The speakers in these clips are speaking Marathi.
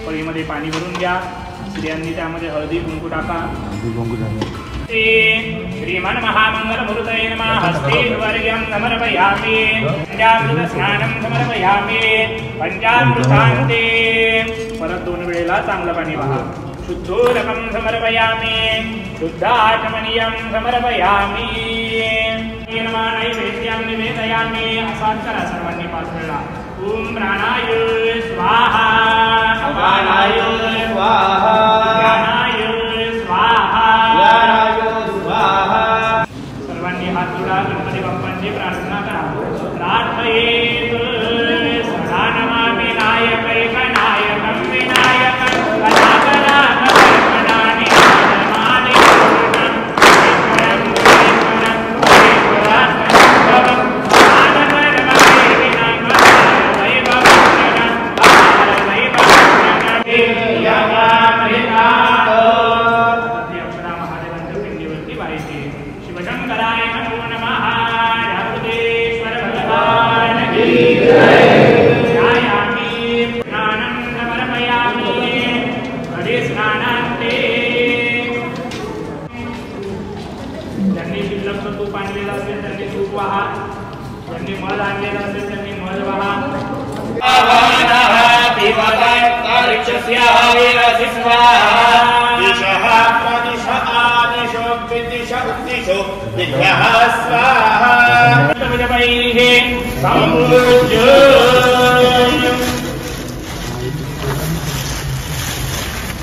पळीमध्ये पाणी भरून घ्या. स्त्रियांनी त्यामध्ये हळदी कुंकू टाका. श्रीमन महामंगल मूर्तये नमः. हस्ते वर्ग्यं समर्पयामि. पंचामृत स्नानं समर्पयामि. पंचामृतान्ते परत 2 वेळेला चांगलं पाणी वाहा. शुद्धोदकं समर्पयामि. शुद्धाचमनीयं समर्पयामि. नमः नैवेद्यं निवेदयामि. असाच करा सर्वांनी 5 वेळा. ओम प्राणाय स्वाहा. अपानाय स्वाहा. प्राणाय स्वाहा. प्राणाय स्वाहा. सर्वांनी हात जोडा. गणपती बाप्पांची प्रार्थना करा. प्रार्थयेत सदा नमामि नायकैकनायकं विनायकं कलाकलाकल्पनानि नामानि पूर्णं ईश्वरं शिवशंकराय नमो नमः. राघवेश्वर भगवान की जय. ध्यायामि स्नानं समर्पयामि. स्नानान्ते ज्यांनी शिल्लक तूप आणलेलं असेल त्यांनी तूप वाहा. ज्यांनी मध आणलेलं असेल त्यांनी मध वाहा.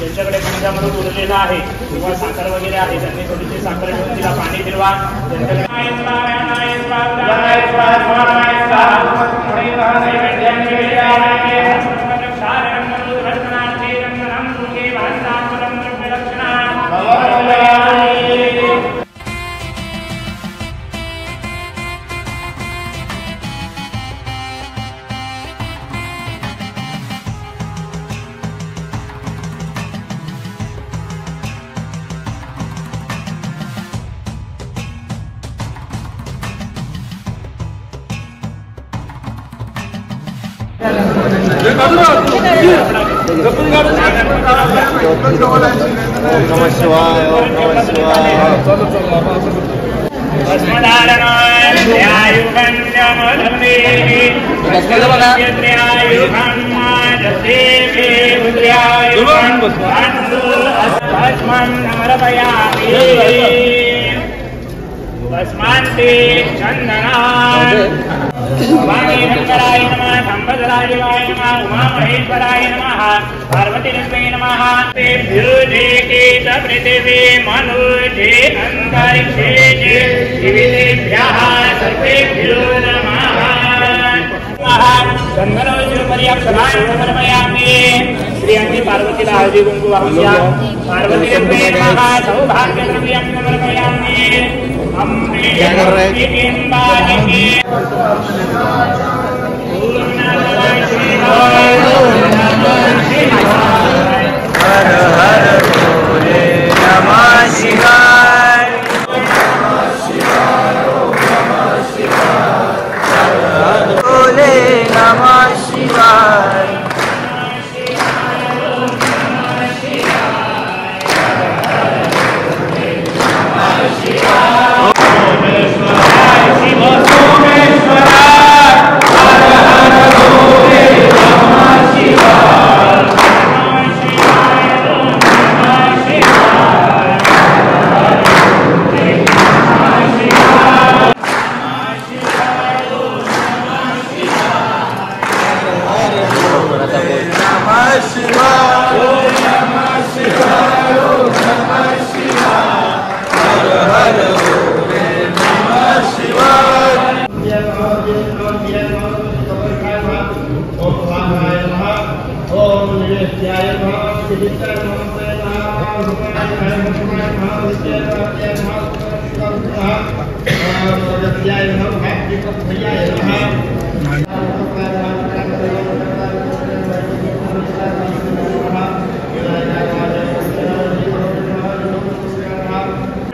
ज्यांच्याकडे पंचामृत उरलेला आहे किंवा साखर वगैरे आहे त्यांनी थोडीशी साखर ठेवून तिला पाणी फिरवा. भवानी शंकराय नमः. संपदराजवाय नमः. उमामहेश्वराय नमः. पार्वतीदेवे नमः. तेभ्योजेकेत पृथिवी मनुजे अन्तरिक्षे विविधेभ्यः सर्वेभ्यो नमः. गंधर्वपर्यक्षमान् समर्पयामि. स्त्रियांनी पार्वतीला हळदी कुंकू वाहून द्या. पार्वतीदेवे नमः. सौभाग्यद्रव्यं समर्पयामि. क्या कर रहे हर हर भोले नमः शिवाय. हर हर भोले नमः शिवाय.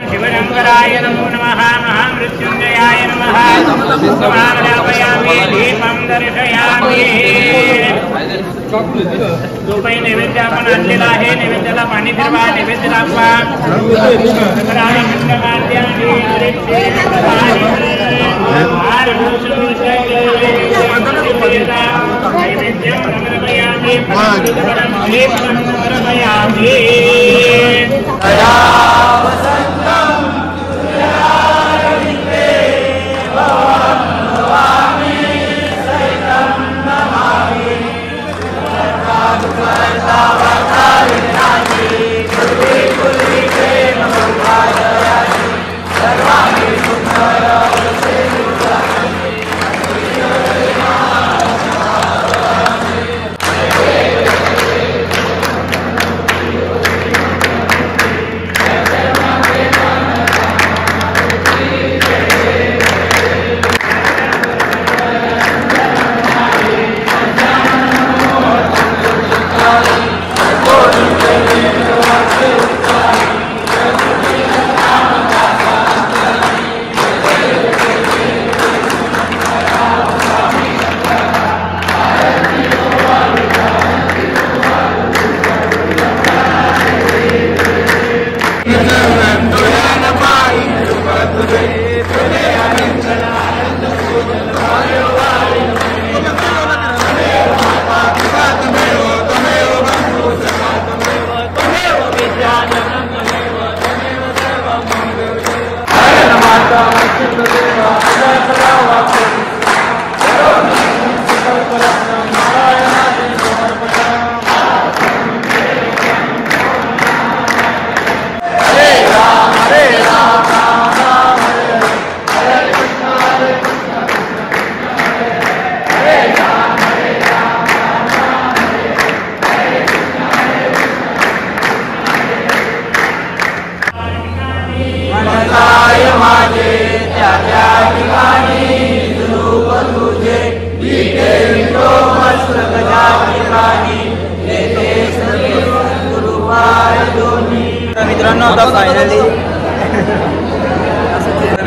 शिवशंकराय नमो नमः महामृत्युंजयाय नमः समाधापयामि दीपं दर्शयामि दोपही नैवेद्य आपण आणलेला आहे नैवेद्याला पाणी फिरवा नैवेद्य दाखवा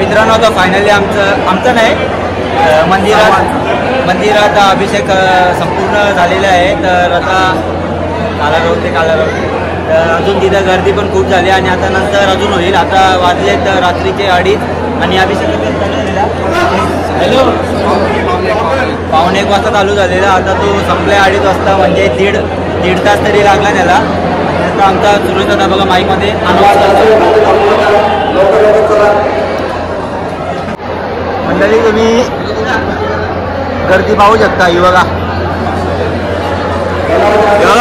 मित्रांनो आता फायनली आमचं नाही मंदिरात अभिषेक संपूर्ण झालेला आहे. तर आता कालाराव तर अजून तिथं गर्दी पण खूप झाली आणि आता नंतर अजून होईल. आता वाजले तर रात्रीचे 2:30 आणि अभिषेक हॅलो 1:15 वाजता चालू झालेला. आता तो संपला 2:30 वाजता म्हणजे दीड तास तरी लागला त्याला. आता आमचा सुरू होता बघा माईकमध्ये मंडळी तुम्ही गर्दी पाहू शकता. ही बघा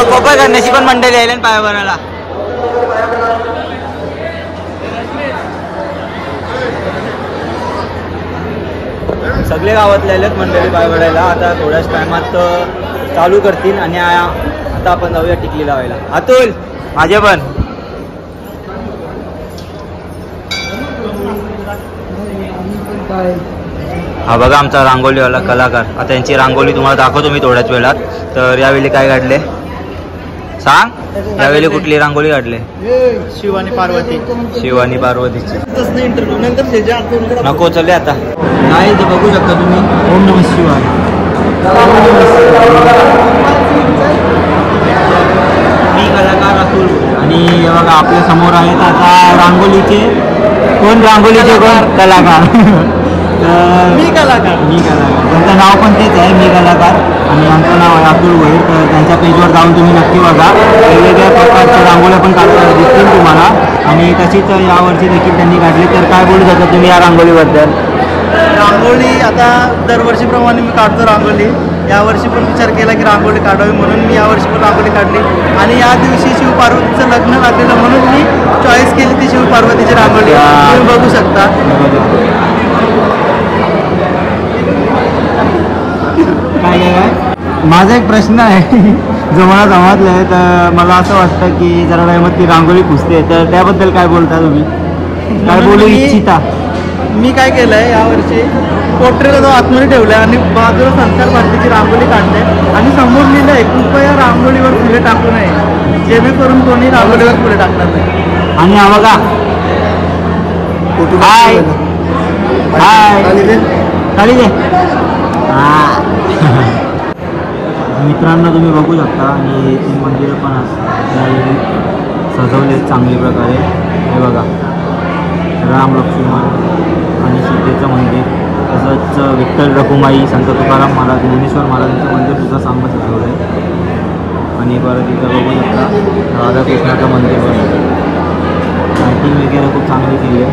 कोपर करण्याची पण मंडळी यायला पाया भरायला. सगळे गावातले आलेत मंडळी पाय भरायला. आता थोड्याच टायमात चालू करतील आणि आता आपण जाऊया टिकली लावायला. अतुल माझे पण हा बघा आमचा रांगोलीवाला कलाकार. आता यांची रांगोली तुम्हाला दाखवतो मी थोड्याच वेळात. तर यावेळी काय काढले सांग. यावेळी कुठली रांगोली काढले. शिव आणि पार्वतीची नको चले आता नाही ते बघू शकता तुम्ही. ओम नमः शिवाय. मी कलाकार अतुल आणि बघा आपल्या समोर आहेत आता रांगोलीचे कोण कलाकार मी कलाकार त्यांचं नाव पण तेच आहे मी कलाकार आणि आमचं नाव आहे अतुल भोईर. तर त्यांच्या पेजवर जाऊन तुम्ही नक्की बघा. वेगवेगळ्या प्रकारच्या रांगोळ्या पण काढता दिसतील तुम्हाला आणि तशीच यावर्षी देखील त्यांनी काढली. तर काय बोलू शकता तुम्ही या रांगोळीबद्दल. रांगोळी आता दरवर्षीप्रमाणे मी काढतो रांगोळी. यावर्षी पण विचार केला की रांगोळी काढावी म्हणून मी यावर्षी पण रांगोळी काढली आणि या दिवशी शिवपार्वतीचं लग्न लागलेलं म्हणून मी चॉईस केली ती शिवपार्वतीची रांगोळी. तुम्ही बघू शकता. काय माझा एक प्रश्न आहे जो मला समजला आहे. तर मला असं वाटतं की जरा टायमात ती रांगोळी पुसते तर त्याबद्दल काय बोलता तुम्ही. काय बोलू इच्छिता. मी काय केलं आहे यावर्षी पोट्रेला तो आतमध्ये ठेवला आहे आणि बाजूला संसार भारतीची रांगोळी काढते आणि समोर लिहिलं आहे कृपया रांगोळीवर फुले टाकू नये, जेणेकरून कोणी रांगोळीवर फुले टाकणार नाही. आणि हा बघा हाय हाय खाली दे. मित्रांनो तुम्ही बघू शकता आणि ती मंदिरं पण सजवले चांगल्या प्रकारे. हे बघा राम लक्ष्मण आणि सीतेचं मंदिर, तसंच विठ्ठल रखुमाई, संत तुकाराम महाराज, ज्ञानेश्वर महाराजांचं मंदिर सुद्धा चांगलं सजवलं आहे. आणि परत इथं बघू शकता राधाकृष्णाचं मंदिर पण लाइटिंग वगैरह खूप चांगली केली आहे.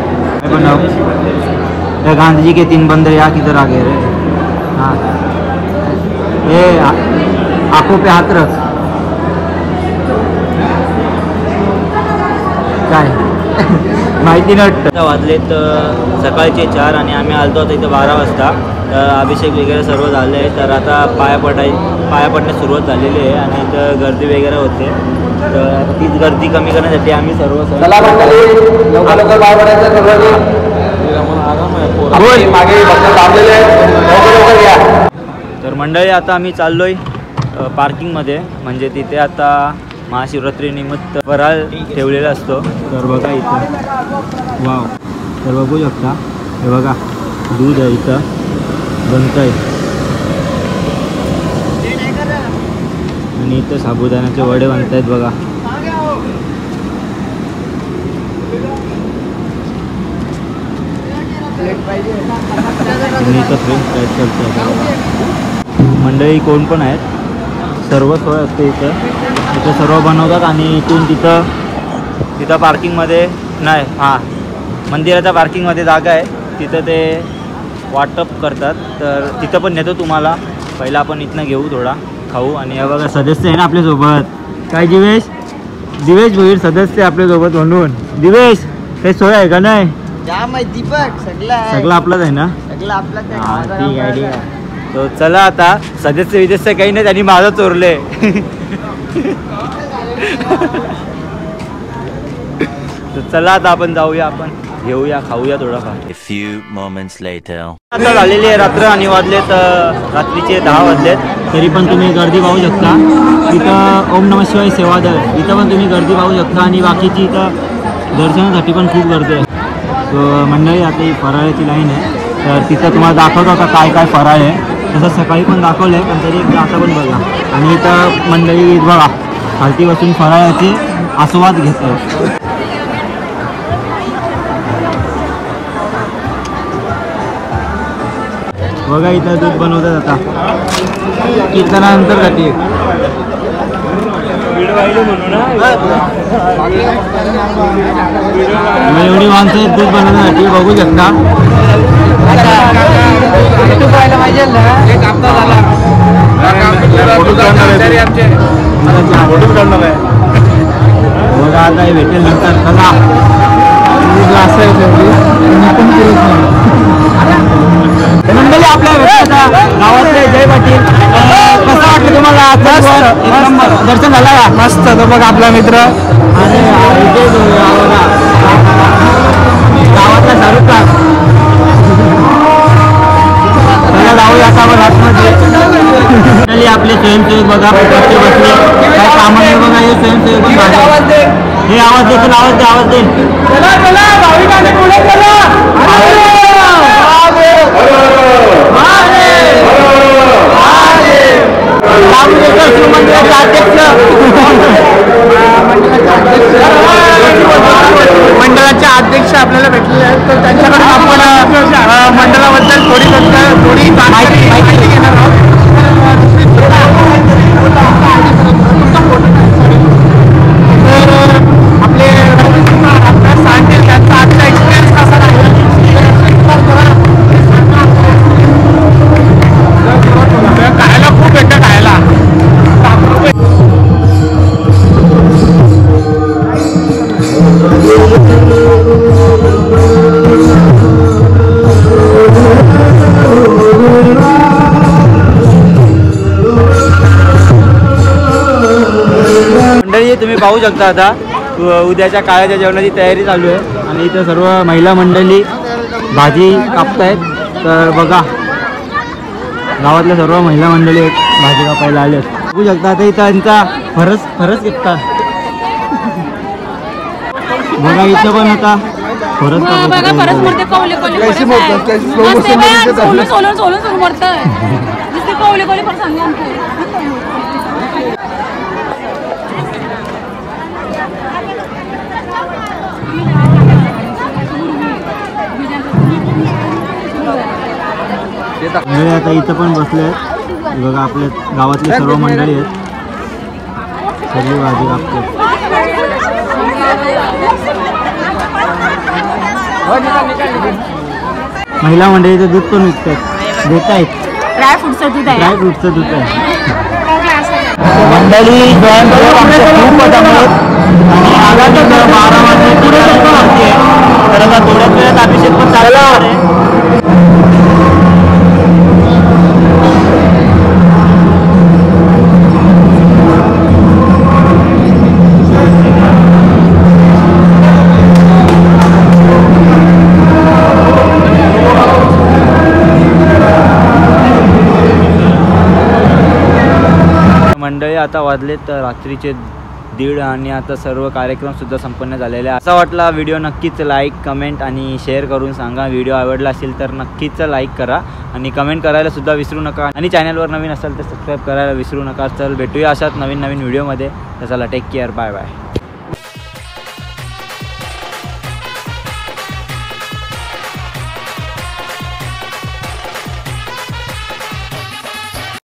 पण गांधी जी के 3 बंदर या किधर आ गए रे. हाँ ये आंखों पे हाथ रख. काय माहिती नट वाजलेत सकाळचे 4 आणि आम्ही आलतो आता इथं 12 वाजता. तर अभिषेक वगैरे सर्व झाले आहे. तर आता पाया पडण्यास सुरुवात झालेली आहे आणि इथं गर्दी वगैरे होते. तर तीच गर्दी कमी करण्यासाठी आम्ही सर्व तर मंडळी आता आम्ही चाललोय पार्किंगमध्ये, म्हणजे तिथे आता महाशिवरात्रीनिमित्त फराळ ठेवलेला असतो. तर बघा इथं वाव, तर बघू शकता हे बघा दूध आहे इथं बनत आहे आणि इथं साबुदाण्याचे वडे बनत आहेत बघा. आणि इथं फ्रेंच फ्राईज करतात मंडळी. कोण पण आहेत, सर्व सोय असते इथं सर्व बनवतात आणि इथून तिथं पार्किंगमध्ये नाही, हां मंदिराच्या पार्किंगमध्ये जागा आहे, तिथं ते वाटप करतात. तर तिथं पण नेतो तुम्हाला. पहिला आपण इथनं घेऊ थोडा खाऊ. आणि हे बघा सदस्य आहे ना आपल्यासोबत. काय दिवेश भोईर सदस्य आपल्यासोबत म्हणून. दिवेश काही सोय आहे का नाही? दीपक सगळं आपलाच आहे ना? हां ठीक आहे. तो चला आता सदस्य काही नाही, त्यांनी माझं चोरले. तर चला आता आपण जाऊया, आपण घेऊया खाऊया थोडाफार. आता झालेली आहे रात्र आणि वाजलेत रात्रीचे 10 वाजलेत. तरी पण तुम्ही गर्दी पाहू शकता. इथं ओम नमः शिवाय सेवादल इथं पण तुम्ही गर्दी पाहू शकता आणि बाकीची इथं दर्शनासाठी पण खूप गर्दी आहे. तर मंडळी आता ही फराळाची लाईन आहे. तर तिथं तुम्हाला दाखवतो आता काय काय फराळ आहे. तसं सकाळी पण दाखवलं आहे, पण तरी एकदा आता पण बघा. आणि इथं मंडळी बघा खालती बसून फराळाचे आस्वाद घेतात. बघा इथं दूध बनवतात आता कीर्तनानंतर जाते. एवढी माणसं आहेत दूध बनवण्यासाठी, बघू शकता. बघा आता हे भेटेल नंतर. चला मंडळी आपल्या गावातले जय पाटील, कसं वाटलं तुम्हाला? दर्शन झालं का? मस्त. तो बघ आपला मित्र आणि गावातला शाहरुख खान. चला जाऊया आता आपण आतमध्ये. आपले स्वयंसेवक बघा बसले, काय कामं नाही बघा. हे स्वयंसेवक पण हे आवाज देतील, आवाज दे. मंडळाचे अध्यक्ष आपल्याला भेटलेले आहेत, तर त्यांच्याकडे आपण मंडळाबद्दल थोडी माहिती घेणार आहोत. तर आपले सांगतील त्यांचा आजचा एक्सपिरियन्स कसा राहिला. खायला खूप भेटतं खायला. मंडळी तुम्ही पाहू शकता आता उद्याच्या काळाच्या जेवणाची तयारी चालू आहे आणि इथं सर्व महिला मंडळी भाजी कापतायत. तर बघा गावातल्या सर्व महिला मंडळी आहेत भाजी कापायला आले. बघू शकता आता इथं त्यांचा फरस घेतात. बघा इथं पण आता फरस बघा परत मरते कवले कवले परत आहे. मस्त आहे बाई, सोलून सोलून सोलून सोलून मरतंय. नुसते कवले कवले परत सांगू आमचे. मंडळी आता इथं पण बसले आहेत. बघा आपल्या गावातली सर्व मंडळी आहेत. सगळी भाजी कापतात. महिला मंडळीचं दूध पण विकतात देत आहेत. ड्रायफ्रूटचं दूध आहे. ड्रायफ्रूटचं दूध आहे. मंडळी खूप आहेत आणि आगामी 12 वाजता तर आता थोड्याच वेळात अभिषेक पण चालला आहे. मंडळी आता वाजलेत रात्रीचे 1:30 आणि आता सर्व कार्यक्रमसुद्धा संपन्न झालेले आहे. असा वाटला व्हिडिओ नक्कीच लाईक कमेंट आणि शेअर करून सांगा. व्हिडिओ आवडला असेल तर नक्कीच लाईक करा आणि कमेंट करायला सुद्धा विसरू नका आणि चॅनलवर नवीन असाल तर सबस्क्राईब करायला विसरू नका. चल भेटूया अशाच नवीन व्हिडिओमध्ये. तर चला टेक केअर. Bye bye.